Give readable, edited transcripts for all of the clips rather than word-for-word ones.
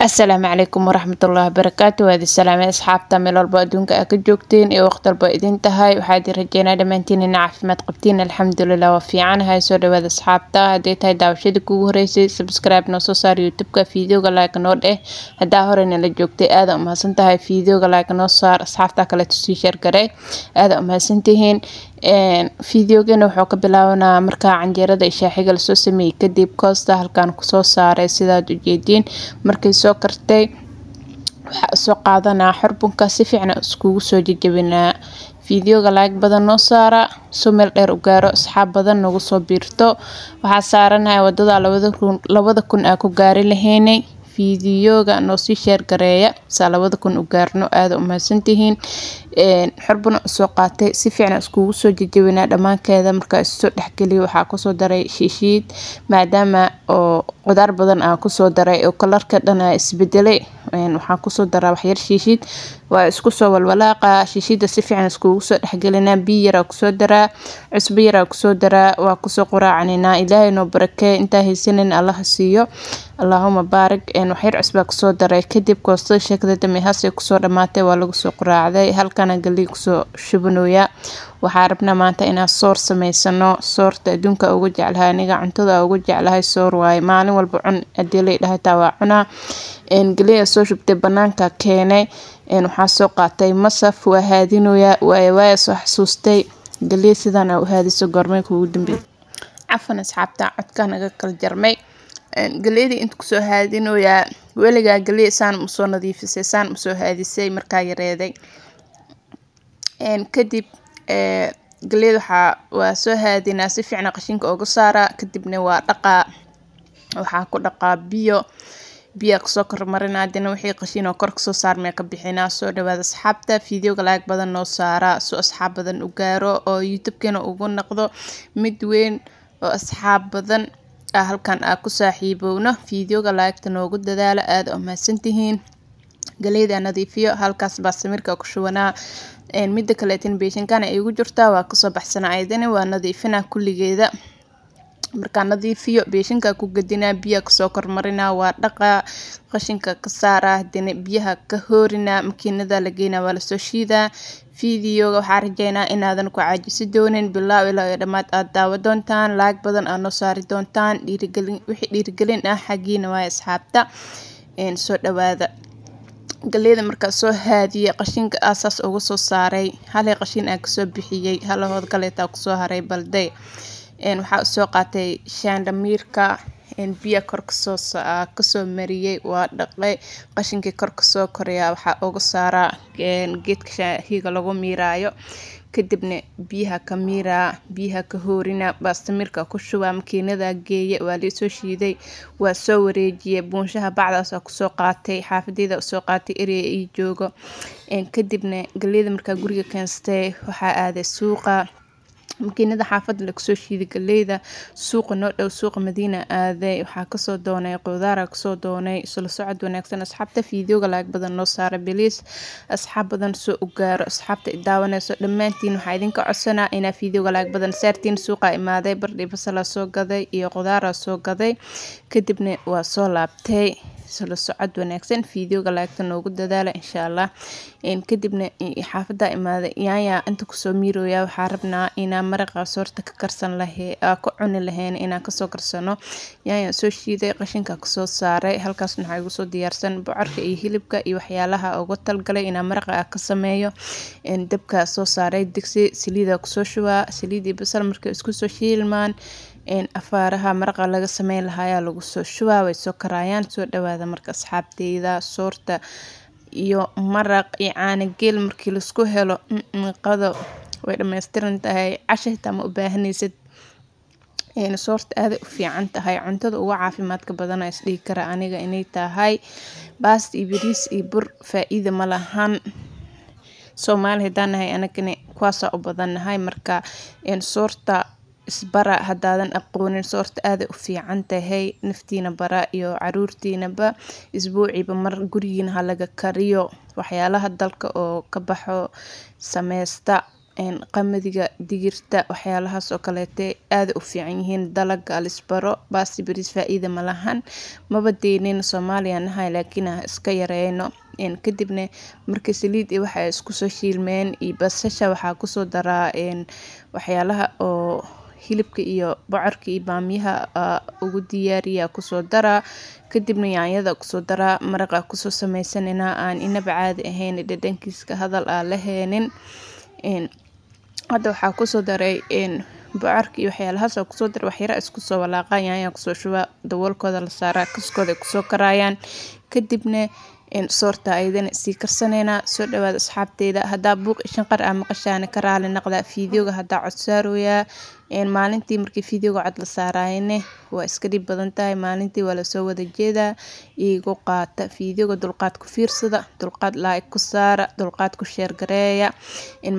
السلام عليكم ورحمة الله وبركاته. هذه السلامة أصحابتا ميل walba adduunka aa ka joogteen iyo waqti walba idin tahay waxaad rajeynaa dhammaantiin in caafimaad qabtiin. alxamdulilah waa fiicanahay. soo dhawaada asxaabta. haddii tahay daawashadii kugu horeysay subscribe noo soo saar youtube-ka, fiideoga like noo dheh. haddaa horena la joogtay aada umahadsan tahay. fiideoga like noo saar, asxaabta kale tusii share garee. aada umahadsan tihiin. fiideogana wuxuu ka bilaabanaa markaa canjeerada shaaxiga lasoo sameeyey kadib koosta halkaan kusoo saaray sidaad u jeediin. markay soo kartay waxaa soo qaadanaa xurbunka si fiican iskugu soo jajabinaa. fiideoga like badan noo saara soo meel dheer u gaaro, asxaab badan nagu soo biirto. waxaa saaranahay wadada 2000 aa ku gaari lahaynay. fiideoga noo sii share gareeya saa 2000 u gaarno. aada umahadsantihiin. xurbuna soo qaatay si fiican iskugu soo jajabinaa dhamaankeeda. markaa isoo dhexgeliyo waxaa kusoo daray shiishiid maadaama oo qudaar badan aan kusoo daray oo kalarka dhan isbedelay. waxaan kusoo daraa wax yar shiishiid, waa isku soo walwalaaqa. shiishiida si fiican iskugu soo dhexgelinaa. biyo yar kusoo daraa, cusbo yar kusoo daraa, waa kusoo quraacaninaa. ilaahay noo barakee. intaa haysanin allah siiyo, allahuma baarik. wax yar cusbaa kusoo daray kadib koostada sheekada dameehas kusoo dhamaatay waa lagu soo quraacday. halkana galii kusoo shubanoya. waxaa rabnaa maanta inaan soor samaysano. soorta adduunka ugu jeclahay aniga, cuntada ugu jeclahay soor waaye. maalin walba cun hadii la dhahay taa waa cunaa. galey soo shubtay banaanka keenay. waxaa soo qaatay masaf waa haadinoya. waa soo xasuustay galey sidaan u haadiso goormay kugu dambeeyay. cafan asxaabta codka naga kala jarmay. galeydii inta kusoo haadinoya. weligaa galey saan u soo nadiifisay, saan u soo haadisay markaa yareeday. kadib galeyda waa soo haadinaa si fiican qashinka uga saara. kadibna waa dhaqaa. waxaa ku dhaqaa biyo kusoo kormarinaa. hadana wixii qashin oo kor kasoo saarmay ka bixinaa. soo dhawaada asxaabta. fiideoga like badan noo saara soo asxaab badan u gaaro oo youtube-keena ugu noqdo mid weyn oo asxaab badan halkan ku saaxiibowno. fiideoga like-ta noogu dadaala. aada umahadsantihiin. galeyda nadiifiyo halkaas baa samirka ku shubanaa. midda kaleetin beeshankana ay ugu jirtaa waa kasoo baxsanaa. ayadana waa nadiifinaa kulligeeda. markaa nadiifiyo beeshanka ku gadinaa. biyo kasoo kormarinaa. waa dhaqaa qashinka ka saaraa. hadana biyaha ka hoorinaa. makiinada la geynaa waa lasoo shiidaa. fiideoga waxaa rajeynaa inaadan ku caajisi doonin. bilaaw ilaa dhammaad aad daawa doontaan. laag badan aad noo saari doontaan. wixii dhiirigelin ah xaggiina waa asxaabta. soo dhawaada. galeyda markaa soo haadiye qashinka asaas uga soo saaray. halay qashin aan kasoo bixiyay, halahood kaleetaa kusoo haray balday. waxaa soo qaatay shaandamiirka. biyo kor kasoo mariyay. waa dhaqay qashinkii kor kasoo koraya. waxaa uga saaraa geedka shaahiga lagu miiraayo. kadibna biyaha ka miiraa, biyaha ka hoorina. baastamirka ku shubaa. makiinada geeye waa liisoo shiiday. waa soo wareejiyay. buunshaha bacdaas kusoo qaatay. xaafadeeda usoo qaatay erey ii joogo. kadibna galeyda markaa guriga keensatay waxaa aaday suuqa. makiinada xaafada lagasoo shiiday galeyda. suuqa noo dhow suuqa madiina aaday. waxaa kasoo doonay qudaara kasoo doonay. isla socod wanaagsan asxaabta. fiideoga laag badan noo saara biliis. asxaab badan soo u gaaro. asxaabta daawanayso dhammaantiin waxaa idinka codsanaa inaa fiideoga laag badan saartiin. suuqa imaaday bardhi basala soo gaday iyo qudaara soo gaday. kadibna waa soo laabtay. isla socod wanaagsan. fiideoga laagta noogu dadaala insha allah. kadibna xaafada imaaday yaanya inta kusoo miirooya. waxaa rabnaa inaa maraqa soorta ka karsan lahay ku cuni lahayn inaan kasoo karsano. yaanya soo shiiday qashinka kasoo saaray. halkaas waxaa igu soo diyaarsan bocorka iyo hilibka iyo waxyaalaha ugu talgalay inaa maraqa ka sameeyo. dabka soo saaray digsi saliida kusoo shubaa. saliid iyo basal markay isku soo shiilmaan afaaraha maraqa laga sameyn lahaa lagu soo shubaa. way soo karayaan. soo dhawaada marka asxaabteyda. soorta iyo maraq iyo caano geel markii laisku helo qado way dhammaystiran tahay. casho xitaa ma u baahanaysid. soorta aada u fiican tahay. cuntada ugu caafimaadka badan isdhihi kara aniga inay tahay. baast iyo bariis iyo bur faa'iido ma lahan. soomaali hadaan nahay anagana kuwaasa u badannahay. marka soorta isbara hadaadan aqoonin. soorta aada u fiican tahay. naftiina bara iyo caruurtiinaba. isbuuciiba mar gurigiina ha laga kariyo. waxyaalaha dalka oo ka baxo sameysta. qamadiga digirta waxyaalahaas oo kaleete aad u fiican yihiin dalaga alisbaro baasti bariis faa'iido ma lahan maba deynin Soomaaliya nahay laakiin iska yareeyno kadibna markii saliid waxa isku soo shiilmeen iyo basasha waxa ku soo daraa waxyaalaha oo hilibka iyo bocorka iyo baamiyaha ugu diyaariya ku soo daraa kadibna yaanyada ku soo daraa maraqa ku soo sameeysanina aan inaba caadi ahayn dhadhankiisa hadal aan la heenin hadda waxa ku soo daray bocorka iyo waxyaalahaas oo ku soo dar wax yar isku soo walaaqaan yaanya ku soo shuba daboolkooda la saaraa kaskooda ku soo karayaan kadibna soorta aydan si karsanayna soo dhawaad asxaabteeda hadaa buuq shanqar maqashaan ka raali noqda fiidiyoga hadaa cod saarooya maalintii markii fiidiyoga cod la saarayne waa iska dhib badan tahay maalintii waa la soo wada jeedaa iigu qaata fiidiyoga dulqaad ku fiirsada dulqaad like ku saara dulqaad ku share gareeya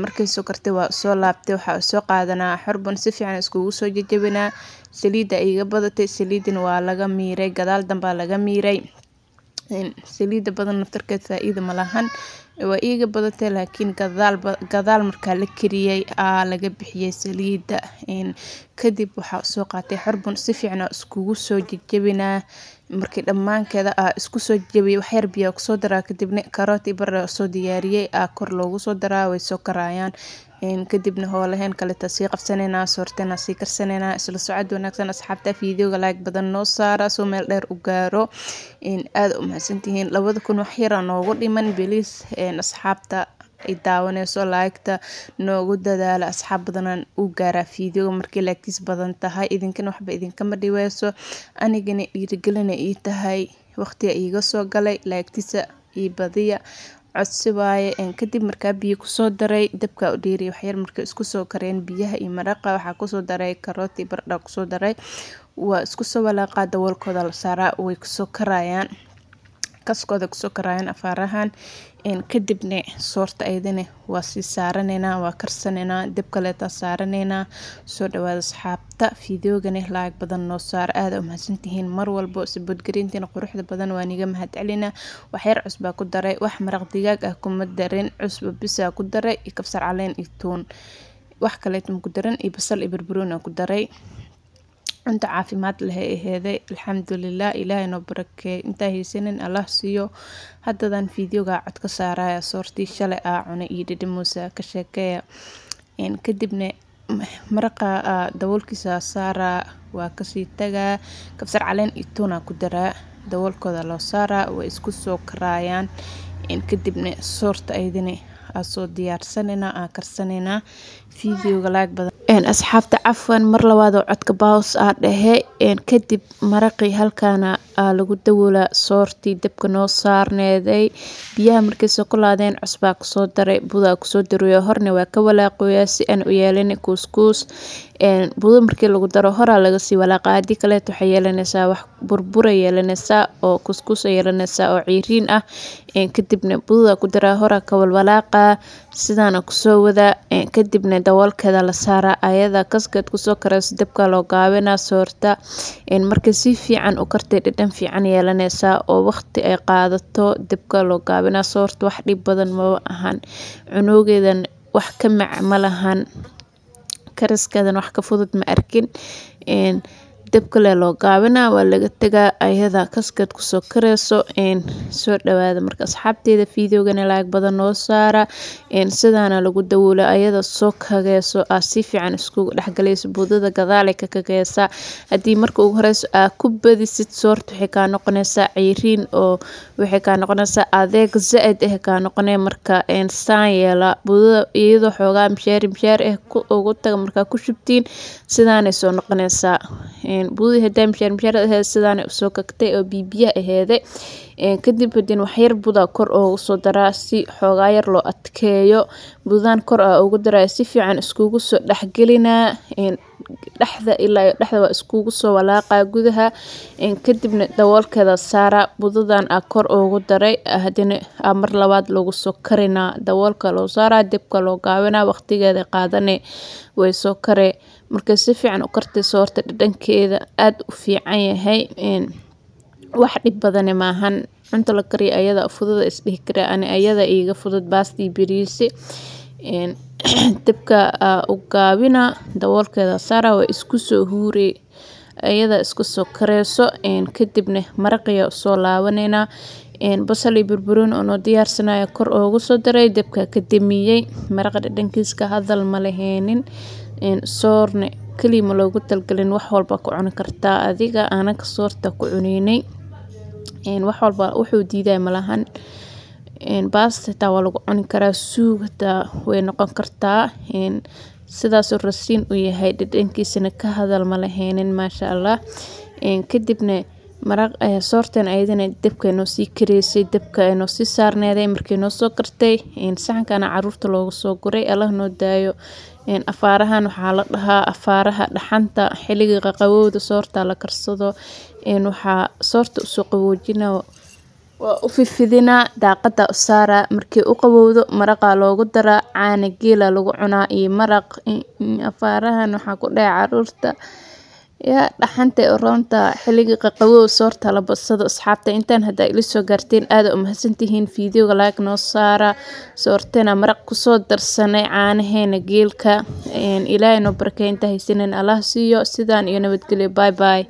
markay soo kartay waa soo laabtay waxa soo qaadanaa xarbon si fiican iskugu soo jajabinaa saliida iiga badatay saliidina waa laga miiray gadaal damba laga miiray saliida badan naftarkeed faa'iido ma lahan waa iiga badatay laakiin gadaal marka la kariyay laga bixiyay saliida kadib waxa soo qaatay xarbon si fiican iskugu soo jajabinaa markii dhamaankeeda isku soo jabiyay wax yar biyo ku soo daraa kadibna karooti bar soo diyaariyay kor loogu soo daraa way soo karayaan kadibna hoolahen kale tasii qabsanayna soortana si karsanayna isla socod wanaagsan asxaabta fiidiyoga like badan noo saara soo meel dheer u gaaro aad u mahadsantihiin 2000 wax yar noogu dhiman bilis asxaabta ay daawanayso like-ta noogu dadaala asxaab badan u gaara fiidiyoga markii like-tiis badan tahay idinkana waxba idinkama dhiweyso anigana dhiirigelin ay tahay waqti iiga soo galay like-tiisa ii badiya codsi waaye kadib markaa biyo ku soo daray dabka u dheeri wax yar markay isku soo kareen biyaha iyo maraqa waxa ku soo daray karooti bardha ku soo daray waa isku soo walaaqa daboolkooda la saaraa way ku soo karayaan kaskooda ku soo karayaan afaarahan kadibna soorta aydana waa si saaranayna waa karsanayna dab kale ta saaranayna soo dhawaad asxaabta fiidiyogana like badan noo saar aad u mahadsantihiin mar walbo sabadgarintina quruxda badan waa niga mahadcelina wax yar cusba ku daray wax maraq digaag kuma darin cusba bisa ku daray kabsar caleen iyo toon wax kale ku daran iyo basal iyo barbarooni ku daray inta caafimaad leh eheeday alxamdulillah ilaahay noo barakeey inta haysanin allah siiyo haddadan fiidiyoga cod ka saaraya soortii shalay cunay iyo dhidhimuusa ka sheekeeya kadibna maraqa daboolkiisa saara waa kasii tagaa kabsar caleen iyo toona ku daraa daboolkooda loo saara way isku soo karayaan kadibna soorta aydina soo diyaarsanayna karsanayna fiidiyoga like badan asxaabta cafwan mar labaad oo codka baws dhahe kadib maraqi halkaana lagu dawoolaa soortii dabka noo saarneeday biyaha markay soo kulaadeen cusbaa ku soo daray buda ku soo daruyo horna waa ka walaaqoyaa si aan u yeelin couscous buda markii lagu daro hora laga sii walaaqa hadii kale waxay yeelanaysaa wax burbura yeelanaysaa oo couscous yeelanaysaa oo ciiriin kadibna buda ku dara hora ka walaaqa sidana ku soo wada kadibna daboolkeeda la saara ayada kaskad ku soo karayso dabka loo gaabina soorta markii si fiican u kartay dhadhan fiican yeelanaysaa oo waqti ay qaadato dabka loo gaabina soorta wax dhib badan ma ahan cunoogeedan wax ka macma lahan kariskeedan wax ka fudud ma arkin dabka loo gaabina waa laga tagaa ayada kaskad ku soo karayso soo dhawaada marka asxaabteeda fiidiyogana like badan noo saara sidana lagu dawoolo ayada soo kageyso si fiican isku dhaxgalayso budada gadaal ka kageysa hadii marka ugu horeyso ku badisid soorta waxay ka noqonaysaa ciiriin oo waxay ka noqonaysaa adeeg zaid ka noqonay marka saan yeela budada iyadoo xoogaa mishaar ugu taga marka ku shubtiin sidana soo noqonaysaa budada hadii mishaar sidana soo kagtay oo bibiya aheeday kadib hadin wax yar buda kor oo soo daraa si xoogaa yar loo adkeeyo budan kor ugu daraa si fiican iskugu soo dhaxgelina dhaxda ilaa dhaxda waa iskugu soo walaaqa gudaha kadibna daboolkeeda saara budadan kor ugu daray hadina mar labaad lagu soo karina daboolka loo saara dabka loo gaabina waqtigeeda qaadanay way soo kare marka si fiican u kartay soorta dhadhankeeda aad u fiican yahay wax dhib badan ma ahan cunto la kariyo ayada fudud isdhihi kara ayada iiga fudud baasti bariis dabka u gaabina daboolkeeda saara waa isku soo huuri ayada isku soo kareyso kadibna maraqiya soo laabanayna basal iyo barbarooni oo diyaarsanayo kor ugu soo daray dabka ka damiyay maraqa dhadhankiisa hadal ma laheenin soorne kalima loogu talgalin wax walba ku cuni kartaa adiga aanaka soorta ku cuneynay wax walba wuxuu diiday malahan baasta waa lagu cuni karaa suugta way noqon kartaa sidaas oo rasiin u yahay dhadhankiisana ka hadal ma laheenin maasha Allah kadibna maraq soortan ayadana dabka inoo sii kareysay dabka inoo sii saarneeday markii inoo soo kartay saxankana caruurta loogu soo guray Allah noo daayo afaarahan waxaa la dhahaa afaaraha dhaxanta xilliga qabowda soorta la karsado waxaa soorta u soo qaboojina waa u fifidina daaqada u saara markii u qabowdo maraqa loogu dara caana geela lagu cunaa iyo maraq afaarahan waxaa ku dhaca caruurta ya dhaxanta roonta xilliga qabow soorta la badsado asxaabta intaan hadda ila soo gaarteen aad u mahadsantihiin fiidiyoga like noo saara soortena maraq ku soo darsanay caanaheena geelka ilaahay noo barakeeyo inta haysanin Allah siiyo sidaan iyo nabadgelyo bye bye